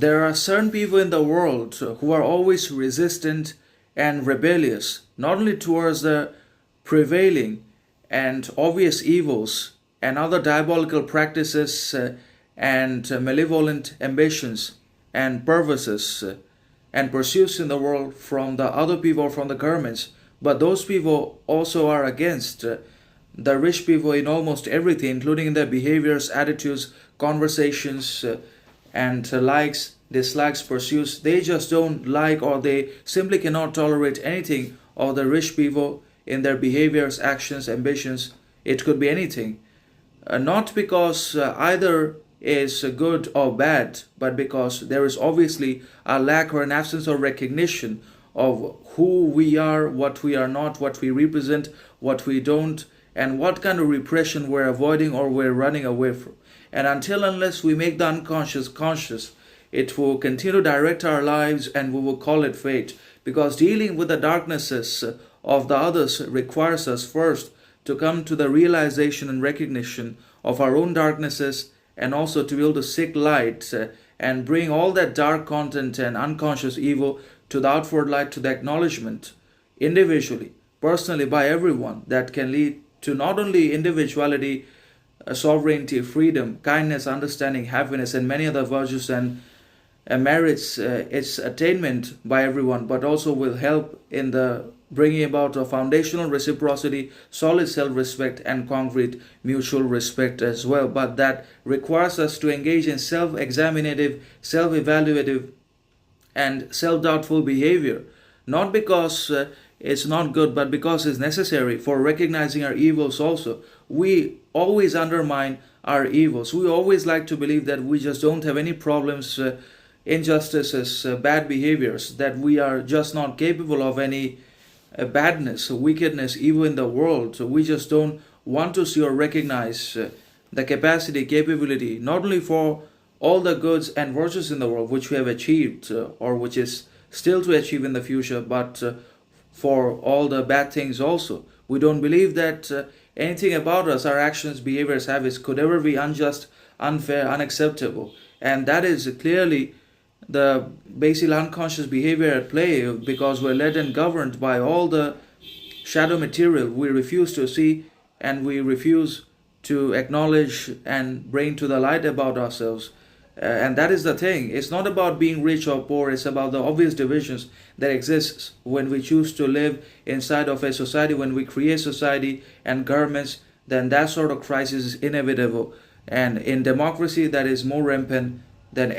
there are certain people in the world who are always resistant and rebellious, not only towards the prevailing and obvious evils and other diabolical practices and malevolent ambitions and purposes and pursuits in the world from the other people, from the governments, but those people also are against the rich people in almost everything, including their behaviors, attitudes, conversations, and likes, dislikes, pursuits. They just don't like, or they simply cannot tolerate anything of the rich people in their behaviors, actions, ambitions. It could be anything. Not because either is good or bad, but because there is obviously a lack or an absence of recognition of who we are, what we are not, what we represent, what we don't, and what kind of repression we're avoiding or we're running away from. And unless we make the unconscious conscious, it will continue to direct our lives, and we will call it fate. Because dealing with the darknesses of the others requires us first to come to the realization and recognition of our own darknesses, and also to be able to seek light and bring all that dark content and unconscious evil to the outward light, to the acknowledgement individually, personally, by everyone, that can lead to not only individuality, sovereignty, freedom, kindness, understanding, happiness, and many other virtues and merits, its attainment by everyone, but also will help in the bringing about a foundational reciprocity, solid self-respect, and concrete mutual respect as well. But that requires us to engage in self-examinative, self-evaluative, and self-doubtful behavior, not because it's not good, but because it's necessary for recognizing our evils also. We always undermine our evils. We always like to believe that we just don't have any problems, injustices, bad behaviors, that we are just not capable of any badness, wickedness, evil in the world. So we just don't want to see or recognize the capacity, capability, not only for all the goods and virtues in the world which we have achieved or which is still to achieve in the future, but for all the bad things also. We don't believe that anything about us, our actions, behaviors, habits, could ever be unjust, unfair, unacceptable. And that is clearly the basic unconscious behavior at play, because we're led and governed by all the shadow material we refuse to see, and we refuse to acknowledge and bring to the light about ourselves. And that is the thing. It's not about being rich or poor. It's about the obvious divisions that exist when we choose to live inside of a society, when we create society and governments. Then that sort of crisis is inevitable. And in democracy, that is more rampant than